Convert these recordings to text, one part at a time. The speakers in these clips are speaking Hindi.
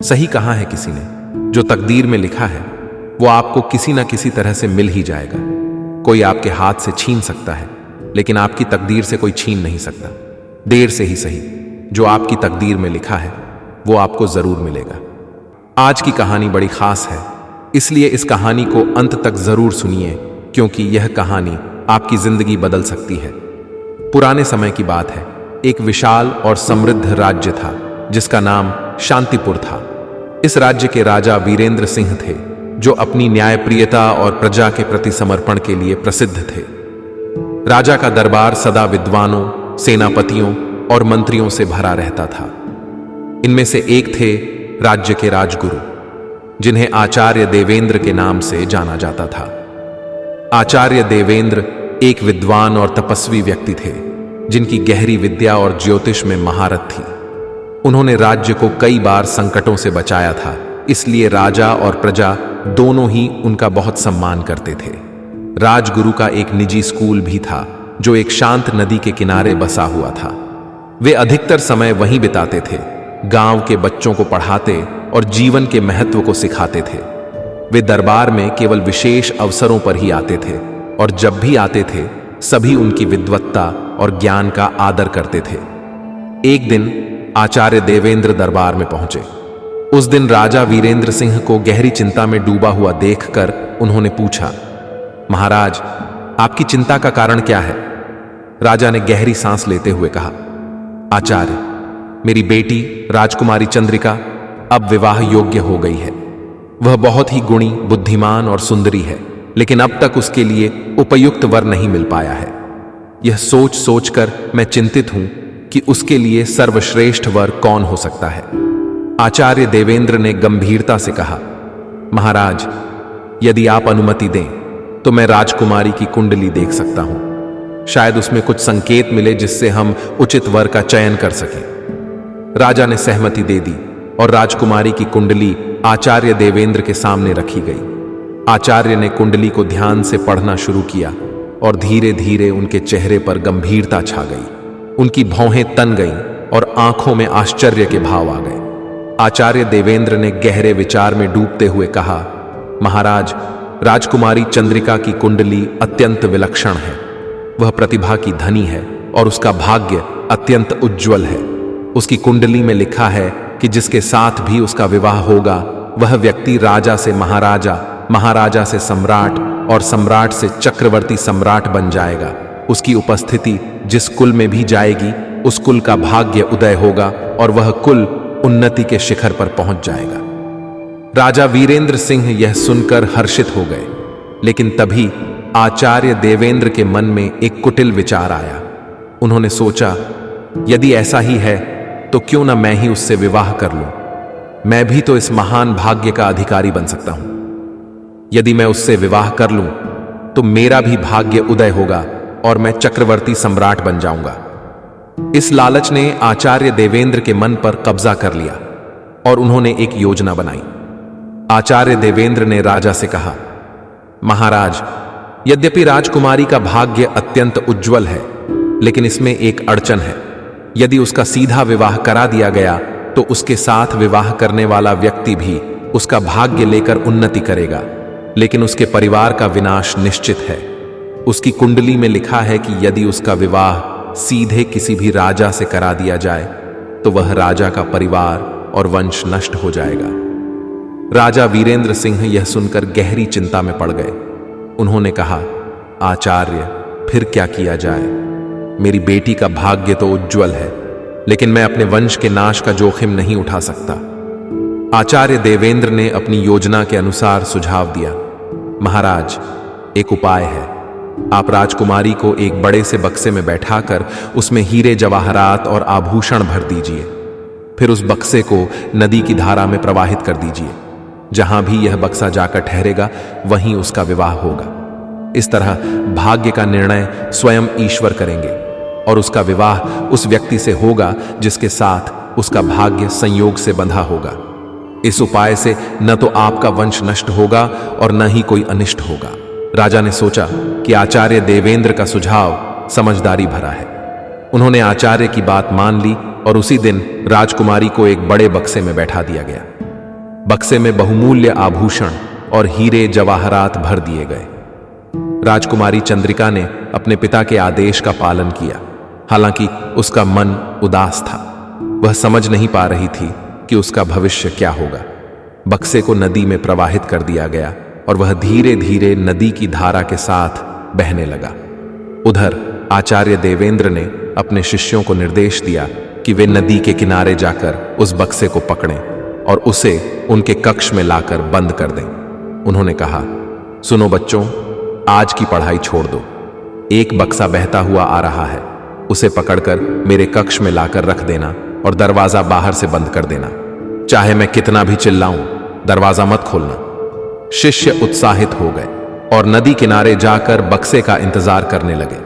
सही कहा है किसी ने, जो तकदीर में लिखा है वो आपको किसी ना किसी तरह से मिल ही जाएगा। कोई आपके हाथ से छीन सकता है, लेकिन आपकी तकदीर से कोई छीन नहीं सकता। देर से ही सही, जो आपकी तकदीर में लिखा है वो आपको जरूर मिलेगा। आज की कहानी बड़ी खास है, इसलिए इस कहानी को अंत तक जरूर सुनिए, क्योंकि यह कहानी आपकी जिंदगी बदल सकती है। पुराने समय की बात है, एक विशाल और समृद्ध राज्य था जिसका नाम शांतिपुर था। इस राज्य के राजा वीरेंद्र सिंह थे, जो अपनी न्यायप्रियता और प्रजा के प्रति समर्पण के लिए प्रसिद्ध थे। राजा का दरबार सदा विद्वानों, सेनापतियों और मंत्रियों से भरा रहता था। इनमें से एक थे राज्य के राजगुरु, जिन्हें आचार्य देवेंद्र के नाम से जाना जाता था। आचार्य देवेंद्र एक विद्वान और तपस्वी व्यक्ति थे, जिनकी गहरी विद्या और ज्योतिष में महारत थी। उन्होंने राज्य को कई बार संकटों से बचाया था, इसलिए राजा और प्रजा दोनों ही उनका बहुत सम्मान करते थे। राजगुरु का एक निजी स्कूल भी था, जो एक शांत नदी के किनारे बसा हुआ था। वे अधिकतर समय वहीं बिताते थे, गांव के बच्चों को पढ़ाते और जीवन के महत्व को सिखाते थे। वे दरबार में केवल विशेष अवसरों पर ही आते थे, और जब भी आते थे सभी उनकी विद्वत्ता और ज्ञान का आदर करते थे। एक दिन आचार्य देवेंद्र दरबार में पहुंचे। उस दिन राजा वीरेंद्र सिंह को गहरी चिंता में डूबा हुआ देखकर उन्होंने पूछा, महाराज, आपकी चिंता का कारण क्या है? राजा ने गहरी सांस लेते हुए कहा, आचार्य, मेरी बेटी राजकुमारी चंद्रिका अब विवाह योग्य हो गई है। वह बहुत ही गुणी, बुद्धिमान और सुंदरी है, लेकिन अब तक उसके लिए उपयुक्त वर नहीं मिल पाया है। यह सोच सोचकर मैं चिंतित हूं कि उसके लिए सर्वश्रेष्ठ वर कौन हो सकता है। आचार्य देवेंद्र ने गंभीरता से कहा, महाराज, यदि आप अनुमति दें तो मैं राजकुमारी की कुंडली देख सकता हूं। शायद उसमें कुछ संकेत मिले जिससे हम उचित वर का चयन कर सकें। राजा ने सहमति दे दी और राजकुमारी की कुंडली आचार्य देवेंद्र के सामने रखी गई। आचार्य ने कुंडली को ध्यान से पढ़ना शुरू किया और धीरे धीरे उनके चेहरे पर गंभीरता छा गई। उनकी भौहें तन गईं और आंखों में आश्चर्य के भाव आ गए। आचार्य देवेंद्र ने गहरे विचार में डूबते हुए कहा, महाराज, राजकुमारी चंद्रिका की कुंडली अत्यंत विलक्षण है। वह प्रतिभा की धनी है और उसका भाग्य अत्यंत उज्जवल है। उसकी कुंडली में लिखा है कि जिसके साथ भी उसका विवाह होगा वह व्यक्ति राजा से महाराजा, महाराजा से सम्राट और सम्राट से चक्रवर्ती सम्राट बन जाएगा। उसकी उपस्थिति जिस कुल में भी जाएगी उस कुल का भाग्य उदय होगा और वह कुल उन्नति के शिखर पर पहुंच जाएगा। राजा वीरेंद्र सिंह यह सुनकर हर्षित हो गए, लेकिन तभी आचार्य देवेंद्र के मन में एक कुटिल विचार आया। उन्होंने सोचा, यदि ऐसा ही है तो क्यों ना मैं ही उससे विवाह कर लूं। मैं भी तो इस महान भाग्य का अधिकारी बन सकता हूं। यदि मैं उससे विवाह कर लूं तो मेरा भी भाग्य उदय होगा और मैं चक्रवर्ती सम्राट बन जाऊंगा। इस लालच ने आचार्य देवेंद्र के मन पर कब्जा कर लिया और उन्होंने एक योजना बनाई। आचार्य देवेंद्र ने राजा से कहा, महाराज, यद्यपि राजकुमारी का भाग्य अत्यंत उज्जवल है, लेकिन इसमें एक अड़चन है। यदि उसका सीधा विवाह करा दिया गया तो उसके साथ विवाह करने वाला व्यक्ति भी उसका भाग्य लेकर उन्नति करेगा, लेकिन उसके परिवार का विनाश निश्चित है। उसकी कुंडली में लिखा है कि यदि उसका विवाह सीधे किसी भी राजा से करा दिया जाए तो वह राजा का परिवार और वंश नष्ट हो जाएगा। राजा वीरेंद्र सिंह यह सुनकर गहरी चिंता में पड़ गए। उन्होंने कहा, आचार्य, फिर क्या किया जाए? मेरी बेटी का भाग्य तो उज्जवल है, लेकिन मैं अपने वंश के नाश का जोखिम नहीं उठा सकता। आचार्य देवेंद्र ने अपनी योजना के अनुसार सुझाव दिया, महाराज, एक उपाय है। आप राजकुमारी को एक बड़े से बक्से में बैठाकर उसमें हीरे जवाहरात और आभूषण भर दीजिए। फिर उस बक्से को नदी की धारा में प्रवाहित कर दीजिए। जहां भी यह बक्सा जाकर ठहरेगा वहीं उसका विवाह होगा। इस तरह भाग्य का निर्णय स्वयं ईश्वर करेंगे और उसका विवाह उस व्यक्ति से होगा जिसके साथ उसका भाग्य संयोग से बंधा होगा। इस उपाय से न तो आपका वंश नष्ट होगा और न ही कोई अनिष्ट होगा। राजा ने सोचा कि आचार्य देवेंद्र का सुझाव समझदारी भरा है। उन्होंने आचार्य की बात मान ली और उसी दिन राजकुमारी को एक बड़े बक्से में बैठा दिया गया। बक्से में बहुमूल्य आभूषण और हीरे जवाहरात भर दिए गए। राजकुमारी चंद्रिका ने अपने पिता के आदेश का पालन किया, हालांकि उसका मन उदास था। वह समझ नहीं पा रही थी कि उसका भविष्य क्या होगा। बक्से को नदी में प्रवाहित कर दिया गया और वह धीरे धीरे नदी की धारा के साथ बहने लगा। उधर आचार्य देवेंद्र ने अपने शिष्यों को निर्देश दिया कि वे नदी के किनारे जाकर उस बक्से को पकड़ें और उसे उनके कक्ष में लाकर बंद कर दें। उन्होंने कहा, सुनो बच्चों, आज की पढ़ाई छोड़ दो। एक बक्सा बहता हुआ आ रहा है, उसे पकड़कर मेरे कक्ष में लाकर रख देना और दरवाजा बाहर से बंद कर देना। चाहे मैं कितना भी चिल्लाऊं, दरवाजा मत खोलना। शिष्य उत्साहित हो गए और नदी किनारे जाकर बक्से का इंतजार करने लगे।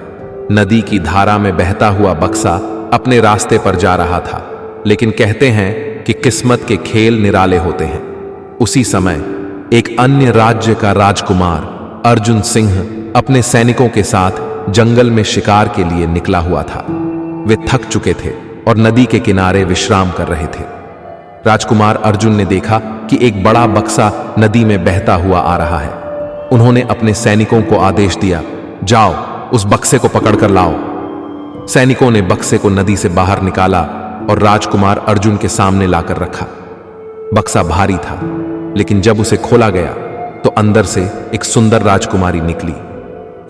नदी की धारा में बहता हुआ बक्सा अपने रास्ते पर जा रहा था, लेकिन कहते हैं कि किस्मत के खेल निराले होते हैं। उसी समय एक अन्य राज्य का राजकुमार अर्जुन सिंह अपने सैनिकों के साथ जंगल में शिकार के लिए निकला हुआ था। वे थक चुके थे और नदी के किनारे विश्राम कर रहे थे। राजकुमार अर्जुन ने देखा कि एक बड़ा बक्सा नदी में बहता हुआ आ रहा है। उन्होंने अपने सैनिकों को आदेश दिया, जाओ उस बक्से को पकड़कर लाओ। सैनिकों ने बक्से को नदी से बाहर निकाला और राजकुमार अर्जुन के सामने लाकर रखा। बक्सा भारी था, लेकिन जब उसे खोला गया तो अंदर से एक सुंदर राजकुमारी निकली।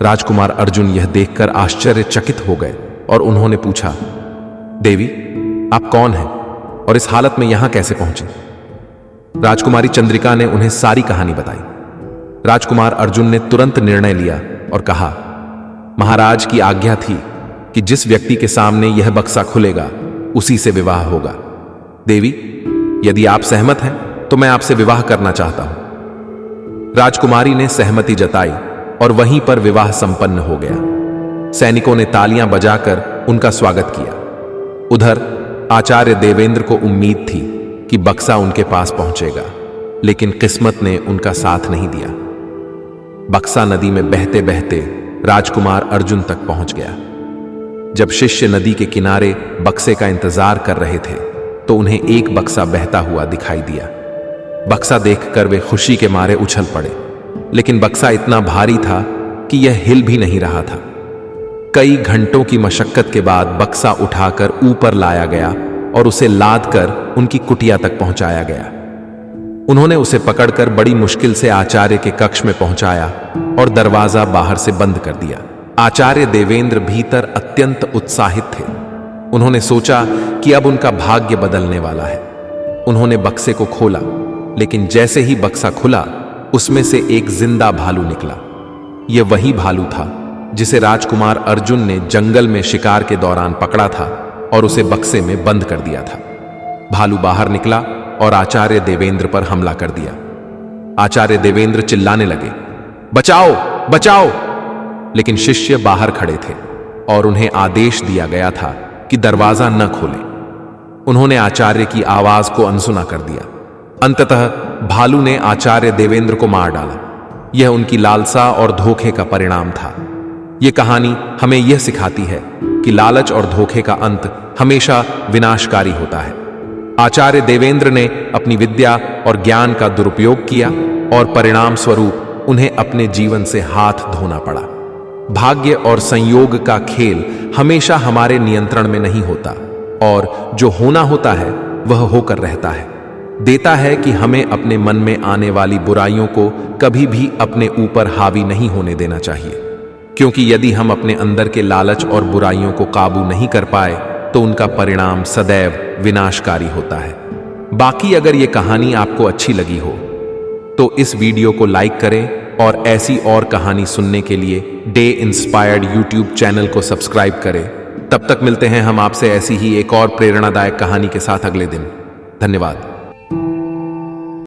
राजकुमार अर्जुन यह देखकर आश्चर्यचकित हो गए और उन्होंने पूछा, देवी, आप कौन हैं और इस हालत में यहां कैसे पहुंचे? राजकुमारी चंद्रिका ने उन्हें सारी कहानी बताई। राजकुमार अर्जुन ने तुरंत निर्णय लिया और कहा, महाराज की आज्ञा थी कि जिस व्यक्ति के सामने यह बक्सा खुलेगा उसी से विवाह होगा। देवी, यदि आप सहमत हैं तो मैं आपसे विवाह करना चाहता हूं। राजकुमारी ने सहमति जताई और वहीं पर विवाह संपन्न हो गया। सैनिकों ने तालियां बजाकर उनका स्वागत किया। उधर आचार्य देवेंद्र को उम्मीद थी कि बक्सा उनके पास पहुंचेगा, लेकिन किस्मत ने उनका साथ नहीं दिया। बक्सा नदी में बहते बहते राजकुमार अर्जुन तक पहुंच गया। जब शिष्य नदी के किनारे बक्से का इंतजार कर रहे थे तो उन्हें एक बक्सा बहता हुआ दिखाई दिया। बक्सा देखकर वे खुशी के मारे उछल पड़े, लेकिन बक्सा इतना भारी था कि यह हिल भी नहीं रहा था। कई घंटों की मशक्कत के बाद बक्सा उठाकर ऊपर लाया गया और उसे लादकर उनकी कुटिया तक पहुंचाया गया। उन्होंने उसे पकड़कर बड़ी मुश्किल से आचार्य के कक्ष में पहुंचाया और दरवाजा बाहर से बंद कर दिया। आचार्य देवेंद्र भीतर अत्यंत उत्साहित थे। उन्होंने सोचा कि अब उनका भाग्य बदलने वाला है। उन्होंने बक्से को खोला, लेकिन जैसे ही बक्सा खुला उसमें से एक जिंदा भालू निकला। यह वही भालू था जिसे राजकुमार अर्जुन ने जंगल में शिकार के दौरान पकड़ा था और उसे बक्से में बंद कर दिया था। भालू बाहर निकला और आचार्य देवेंद्र पर हमला कर दिया। आचार्य देवेंद्र चिल्लाने लगे, बचाओ बचाओ! लेकिन शिष्य बाहर खड़े थे और उन्हें आदेश दिया गया था कि दरवाजा न खोलें। उन्होंने आचार्य की आवाज को अनसुना कर दिया। अंततः भालू ने आचार्य देवेंद्र को मार डाला। यह उनकी लालसा और धोखे का परिणाम था। यह कहानी हमें यह सिखाती है कि लालच और धोखे का अंत हमेशा विनाशकारी होता है। आचार्य देवेंद्र ने अपनी विद्या और ज्ञान का दुरुपयोग किया और परिणाम स्वरूप उन्हें अपने जीवन से हाथ धोना पड़ा। भाग्य और संयोग का खेल हमेशा हमारे नियंत्रण में नहीं होता और जो होना होता है वह होकर रहता है। देता है कि हमें अपने मन में आने वाली बुराइयों को कभी भी अपने ऊपर हावी नहीं होने देना चाहिए, क्योंकि यदि हम अपने अंदर के लालच और बुराइयों को काबू नहीं कर पाए तो उनका परिणाम सदैव विनाशकारी होता है। बाकी अगर ये कहानी आपको अच्छी लगी हो तो इस वीडियो को लाइक करें और ऐसी और कहानी सुनने के लिए डे इंस्पायर्ड यूट्यूब चैनल को सब्सक्राइब करें। तब तक मिलते हैं हम आपसे ऐसी ही एक और प्रेरणादायक कहानी के साथ अगले दिन। धन्यवाद।